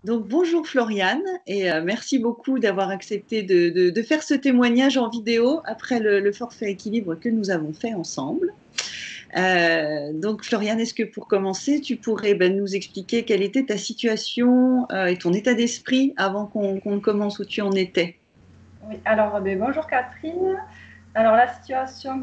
Donc, bonjour Floriane et merci beaucoup d'avoir accepté de faire ce témoignage en vidéo après le forfait équilibre que nous avons fait ensemble. Donc, Floriane, est-ce que pour commencer, tu pourrais nous expliquer quelle était ta situation et ton état d'esprit avant qu'on ne commence où tu en étais? Oui, alors bonjour Catherine. Alors la situation,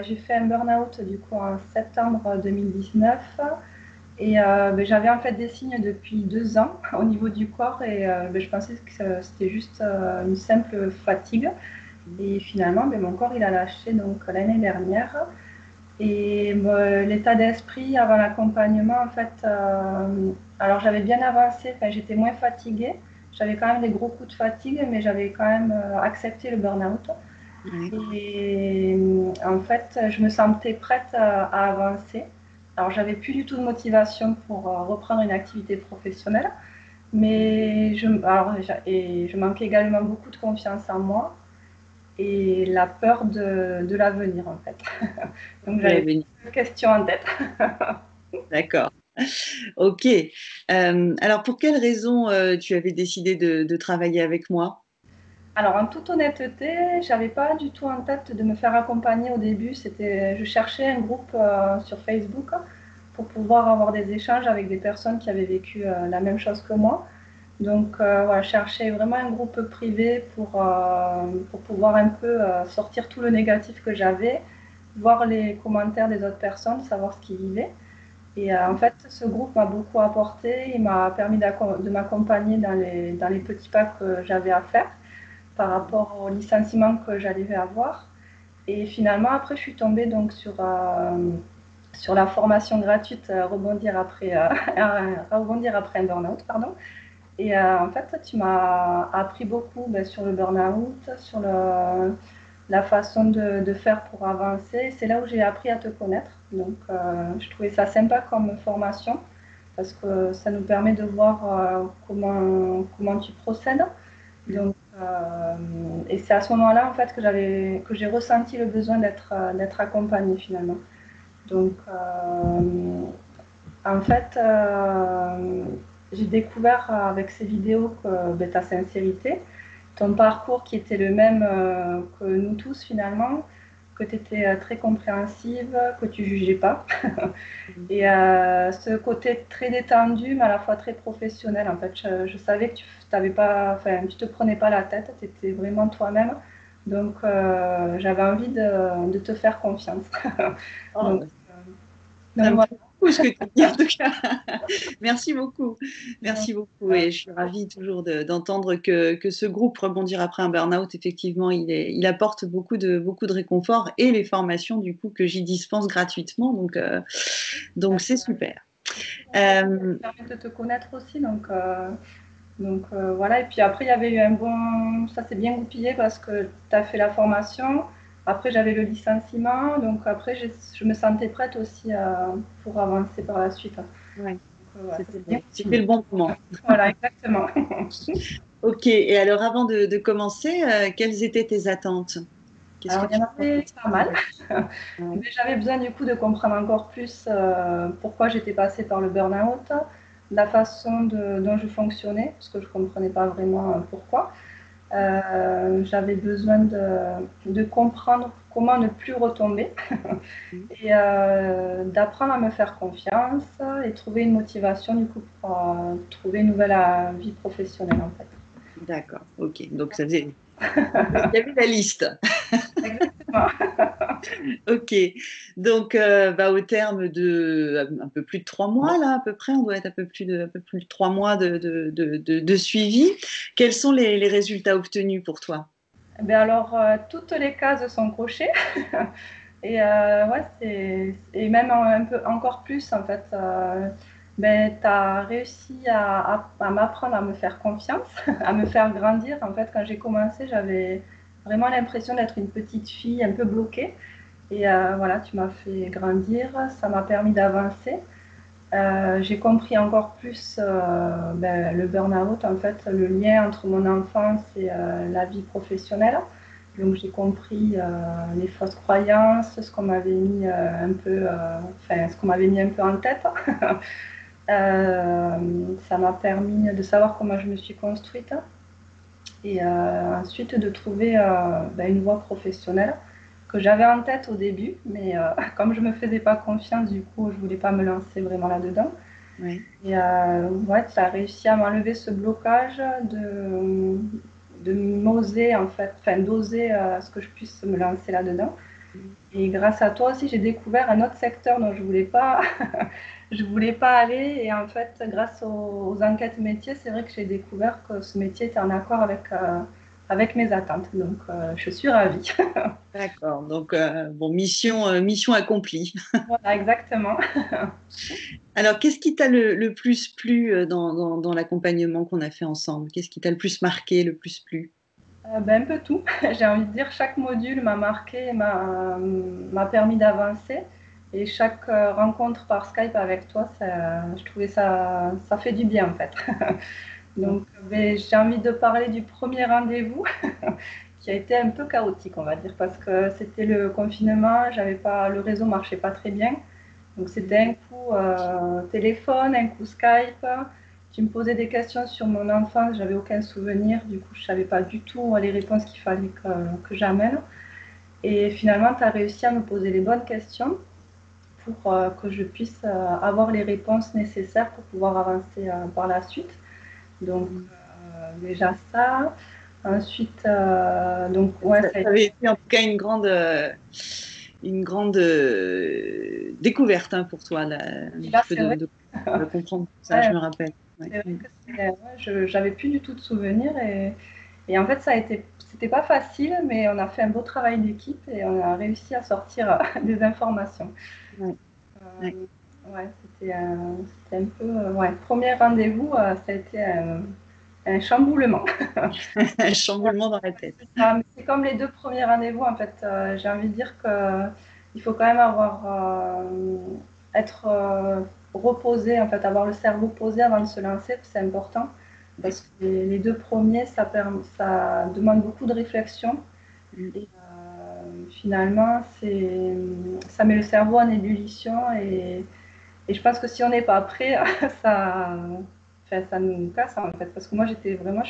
j'ai fait un burn-out du coup en septembre 2019 et j'avais en fait des signes depuis 2 ans au niveau du corps et je pensais que c'était juste une simple fatigue et finalement mon corps il a lâché donc l'année dernière et l'état d'esprit avant l'accompagnement en fait, alors j'avais bien avancé, enfin, j'étais moins fatiguée, j'avais quand même des gros coups de fatigue mais j'avais quand même accepté le burn-out. Oui. Et en fait, je me sentais prête à avancer. Alors, j'avais plus du tout de motivation pour reprendre une activité professionnelle, mais je manquais également beaucoup de confiance en moi et la peur de l'avenir, en fait. Donc, De la j'avais venue. deux questions en tête. D'accord. Ok. Alors, pour quelles raisons tu avais décidé de travailler avec moi? Alors, en toute honnêteté, j'avais pas du tout en tête de me faire accompagner au début. Je cherchais un groupe sur Facebook pour pouvoir avoir des échanges avec des personnes qui avaient vécu la même chose que moi. Donc, voilà, je cherchais vraiment un groupe privé pour pouvoir un peu sortir tout le négatif que j'avais, voir les commentaires des autres personnes, savoir ce qu'ils vivaient. Et en fait, ce groupe m'a beaucoup apporté. Il m'a permis de m'accompagner dans les petits pas que j'avais à faire par rapport au licenciement que j'allais avoir. Et finalement, après, je suis tombée donc sur la formation gratuite rebondir après un burn-out, pardon. Et en fait, tu m'as appris beaucoup sur le burn-out, sur la façon de faire pour avancer. C'est là où j'ai appris à te connaître. Donc, je trouvais ça sympa comme formation parce que ça nous permet de voir comment tu procèdes. Donc, et c'est à ce moment-là en fait que j'ai ressenti le besoin d'être accompagnée finalement. Donc, en fait, j'ai découvert avec ces vidéos que ta sincérité, ton parcours qui était le même que nous tous finalement, que tu étais très compréhensive, que tu jugeais pas. Et ce côté très détendu, mais à la fois très professionnel. En fait, je savais que tu t'avais pas, enfin, tu te prenais pas la tête, tu étais vraiment toi-même. Donc, j'avais envie de te faire confiance. donc, Oh, euh, ça donc me voilà. touche beaucoup ce que tu dis en tout cas. Merci beaucoup. Donc, Merci beaucoup. Et je suis ravie toujours d'entendre que ce groupe Rebondir après un burn-out, effectivement, il apporte beaucoup de réconfort et les formations du coup que j'y dispense gratuitement. Donc c'est super. ça Euh, permet de te connaître aussi. Voilà, et puis après, il y avait eu un bon. Ça s'est bien goupillé parce que tu as fait la formation. Après, j'avais le licenciement. Donc après, je me sentais prête aussi pour avancer par la suite. ouais, Ouais, ça s'est bien c'était goupillé. le bon moment. Voilà, exactement. Ok. Et alors avant de commencer, quelles étaient tes attentes? Qu'est-ce que Alors, il y tu en avait pas mal. Ouais. Mais j'avais besoin du coup de comprendre encore plus pourquoi j'étais passée par le burn-out, la façon dont je fonctionnais, parce que je ne comprenais pas vraiment pourquoi. J'avais besoin de comprendre comment ne plus retomber et d'apprendre à me faire confiance et trouver une motivation du coup pour trouver une nouvelle vie professionnelle en fait. D'accord. Ok. Donc ça faisait, il y avait la liste. Exactement. Ok, donc au terme de un peu plus de 3 mois, là, à peu près, on doit être un peu plus de 3 mois de suivi. Quels sont les résultats obtenus pour toi? Ben alors, toutes les cases sont cochées. Et ouais, et même un peu encore plus en fait. Tu as réussi à m'apprendre à me faire confiance, à me faire grandir. En fait, quand j'ai commencé, j'avais vraiment l'impression d'être une petite fille un peu bloquée. Et voilà, tu m'as fait grandir, ça m'a permis d'avancer. J'ai compris encore plus le burn-out, en fait, le lien entre mon enfance et la vie professionnelle. Donc j'ai compris les fausses croyances, ce qu'on m'avait mis un peu, ce qu'on m'avait mis un peu en tête. Ça m'a permis de savoir comment je me suis construite et ensuite de trouver une voie professionnelle que j'avais en tête au début, mais comme je ne me faisais pas confiance, du coup, je ne voulais pas me lancer vraiment là-dedans. Ouais. Et ouais, ça a réussi à m'enlever ce blocage de m'oser, en fait, enfin d'oser ce que je puisse me lancer là-dedans. Et grâce à toi aussi, j'ai découvert un autre secteur dont je voulais pas, je voulais pas aller. Et en fait, grâce aux enquêtes métiers, c'est vrai que j'ai découvert que ce métier était en accord avec mes attentes. Donc, je suis ravie. D'accord. Donc, bon, mission accomplie. Voilà, exactement. Alors, qu'est-ce qui t'a le plus plu dans l'accompagnement qu'on a fait ensemble? Qu'est-ce qui t'a le plus marqué, le plus plu? Un peu tout. J'ai envie de dire, chaque module m'a marqué, m'a permis d'avancer. Et chaque rencontre par Skype avec toi, je trouvais ça fait du bien en fait. Donc, j'ai envie de parler du premier rendez-vous qui a été un peu chaotique, on va dire, parce que c'était le confinement, le réseau marchait pas très bien. Donc, c'était un coup téléphone, un coup Skype. Tu me posais des questions sur mon enfance, j'avais aucun souvenir, du coup, je savais pas du tout les réponses qu'il fallait que j'amène. Et finalement, tu as réussi à me poser les bonnes questions pour que je puisse avoir les réponses nécessaires pour pouvoir avancer par la suite. Donc, déjà ça. Ensuite, donc, ouais, Ça ça a été. avait été en tout cas une grande découverte hein, pour toi, un Et petit là, peu c'est vrai, de comprendre tout ça, je ouais, me rappelle. Ouais. c'est vrai que j'avais plus du tout de souvenirs et en fait, c'était pas facile, mais on a fait un beau travail d'équipe et on a réussi à sortir des informations. Ouais. Ouais. Ouais, c'était un peu, ouais, premier rendez-vous, ça a été un chamboulement. Un chamboulement dans la tête. Mais c'est comme les deux premiers rendez-vous, en fait. J'ai envie de dire que il faut quand même être reposé, en fait, avoir le cerveau posé avant de se lancer, c'est important. Parce que les deux premiers, ça demande beaucoup de réflexion. Et finalement, ça met le cerveau en ébullition. Et je pense que si on n'est pas prêt, ça, enfin, ça nous casse, en fait. Parce que moi, je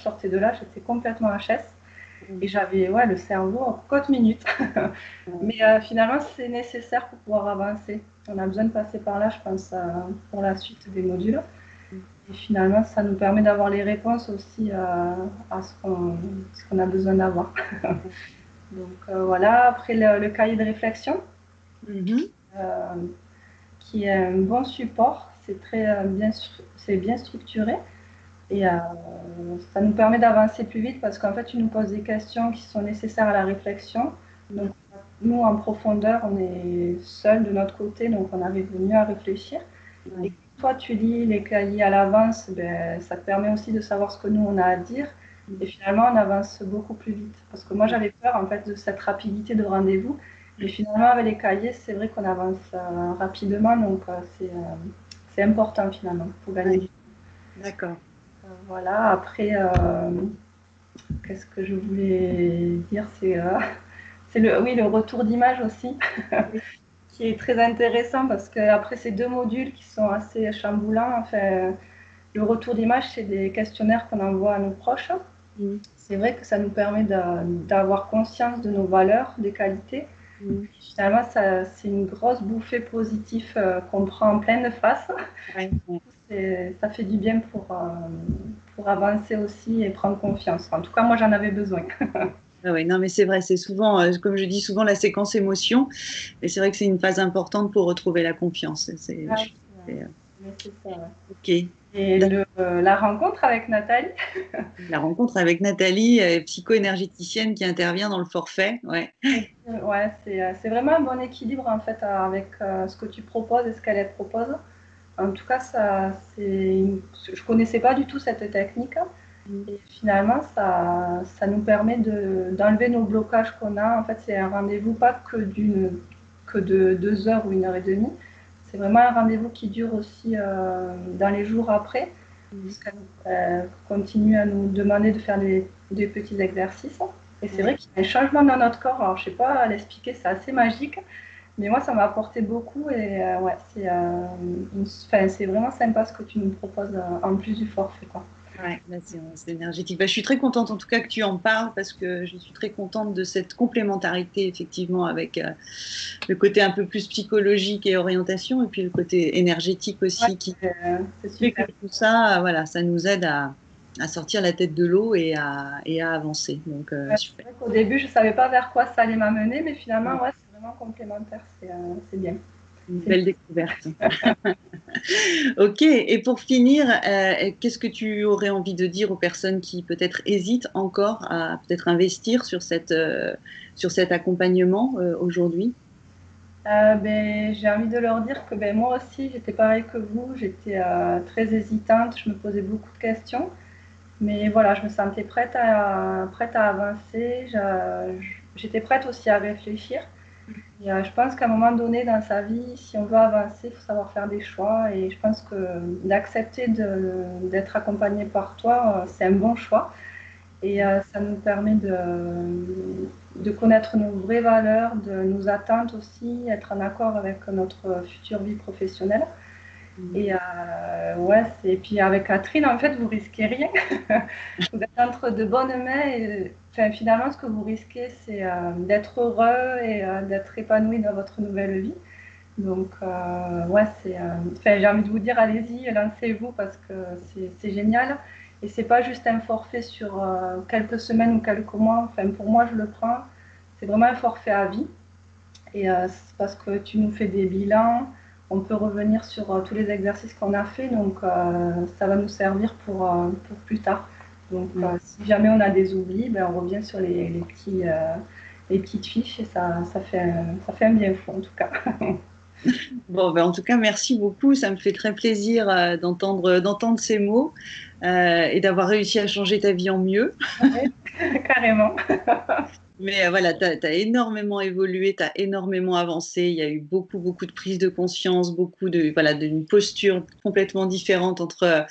sortais de là, j'étais complètement HS. Et j'avais le cerveau en cote minute. Mais finalement, c'est nécessaire pour pouvoir avancer. On a besoin de passer par là, je pense, pour la suite des modules. Et finalement, ça nous permet d'avoir les réponses aussi à ce qu'on a besoin d'avoir. Donc voilà, après le cahier de réflexion, Mhm. euh, qui est un bon support, c'est bien structuré. Et ça nous permet d'avancer plus vite parce qu'en fait, tu nous poses des questions qui sont nécessaires à la réflexion. Donc, nous, en profondeur, on est seul de notre côté, donc on arrive mieux à réfléchir. Ouais. Et toi, tu lis les cahiers à l'avance, ça te permet aussi de savoir ce que nous, on a à dire. Et finalement, on avance beaucoup plus vite. Parce que moi, j'avais peur, en fait, de cette rapidité de rendez-vous. Et finalement, avec les cahiers, c'est vrai qu'on avance rapidement, donc c'est important, finalement, pour gagner Ouais. du temps. D'accord. Voilà, après, qu'est-ce que je voulais dire? C'est oui, le retour d'image aussi, Oui. qui est très intéressant parce qu'après ces deux modules qui sont assez chamboulants, enfin, le retour d'image, c'est des questionnaires qu'on envoie à nos proches. Mhm. C'est vrai que ça nous permet d'avoir conscience de nos valeurs, des qualités. Mhm. Finalement, c'est une grosse bouffée positive qu'on prend en pleine face. Ouais. Ouais. Ça fait du bien pour avancer aussi et prendre confiance. En tout cas, moi, j'en avais besoin. Ah ouais, non, mais c'est vrai, c'est souvent, comme je dis souvent, la séquence émotion. Et c'est vrai que c'est une phase importante pour retrouver la confiance. Ouais, C'est, c'est nécessaire. ok. Et D'accord. la rencontre avec Nathalie, La rencontre avec Nathalie, psycho-énergéticienne qui intervient dans le forfait. Ouais. ouais, c'est vraiment un bon équilibre en fait avec ce que tu proposes et ce qu'elle propose. En tout cas, je ne connaissais pas du tout cette technique. Et finalement, ça nous permet d'enlever nos blocages qu'on a. En fait, c'est un rendez-vous pas que de 2 heures ou 1 heure et demie. C'est vraiment un rendez-vous qui dure aussi dans les jours après, puisqu'elle continue à nous demander de faire des petits exercices. Et c'est Ouais. vrai qu'il y a un changement dans notre corps. Alors, je ne sais pas l'expliquer, c'est assez magique. Mais moi, ça m'a apporté beaucoup et ouais, enfin, c'est vraiment sympa ce que tu nous proposes en plus du forfait, quoi. Ouais, là, c'est énergétique. Bah, je suis très contente en tout cas que tu en parles parce que je suis très contente de cette complémentarité effectivement avec le côté un peu plus psychologique et orientation et puis le côté énergétique Ouais, aussi qui c'est fait que super. tout ça, voilà, ça nous aide à sortir la tête de l'eau et à avancer. Donc, Ouais, super. c'est vrai qu'au début, je ne savais pas vers quoi ça allait m'amener, mais finalement, ouais, c'est vraiment complémentaire, c'est bien. Une C'est belle découverte. Ok, et pour finir, qu'est-ce que tu aurais envie de dire aux personnes qui peut-être hésitent encore à peut-être investir sur cet accompagnement aujourd'hui? Ben, j'ai envie de leur dire que ben, moi aussi, j'étais pareil que vous, j'étais très hésitante, je me posais beaucoup de questions, mais voilà, je me sentais prête à avancer, j'étais prête aussi à réfléchir. Et, je pense qu'à un moment donné dans sa vie, si on veut avancer, il faut savoir faire des choix, et je pense que d'accepter d'être accompagné par toi, c'est un bon choix. Et ça nous permet de connaître nos vraies valeurs, de nos attentes aussi, être en accord avec notre future vie professionnelle. Et ouais, et puis avec Catherine, en fait, vous risquez rien. Vous êtes entre de bonnes mains. Et, enfin, finalement, ce que vous risquez, c'est d'être heureux et d'être épanoui dans votre nouvelle vie. Donc, ouais, enfin, j'ai envie de vous dire, allez-y, lancez-vous parce que c'est génial. Et c'est pas juste un forfait sur quelques semaines ou quelques mois. Enfin, pour moi, je le prends. C'est vraiment un forfait à vie. Et c'est parce que tu nous fais des bilans. On peut revenir sur tous les exercices qu'on a fait. Donc, ça va nous servir pour plus tard. Donc, si jamais on a des oublis, ben, on revient sur les petites fiches et ça fait un bien fou en tout cas. Bon, ben, en tout cas, merci beaucoup. Ça me fait très plaisir d'entendre ces mots et d'avoir réussi à changer ta vie en mieux. Ouais, carrément. Mais voilà, tu as énormément évolué, tu as énormément avancé. Il y a eu beaucoup, beaucoup de prise de conscience, beaucoup voilà, d'une posture complètement différente entre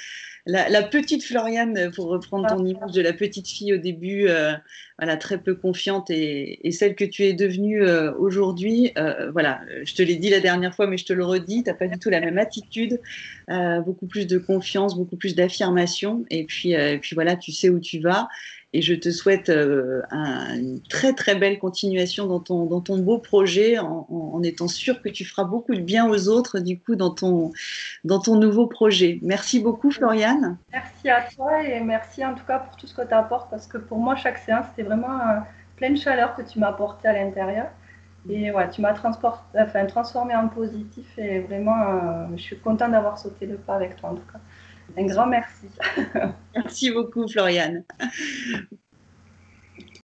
la petite Floriane, pour reprendre ton image de la petite fille au début, voilà, très peu confiante, et celle que tu es devenue aujourd'hui. Voilà, je te l'ai dit la dernière fois, mais je te le redis, tu n'as pas du tout la même attitude, beaucoup plus de confiance, beaucoup plus d'affirmation. Et puis voilà, tu sais où tu vas. Et je te souhaite une très très belle continuation dans ton beau projet, en étant sûr que tu feras beaucoup de bien aux autres, du coup, dans ton nouveau projet. Merci beaucoup, Floriane. Merci à toi et merci en tout cas pour tout ce que tu apportes parce que pour moi, chaque séance, c'était vraiment pleine chaleur que tu m'as apporté à l'intérieur. Et ouais, tu m'as transformé en positif et vraiment, je suis contente d'avoir sauté le pas avec toi en tout cas. Un grand merci. Merci beaucoup, Floriane.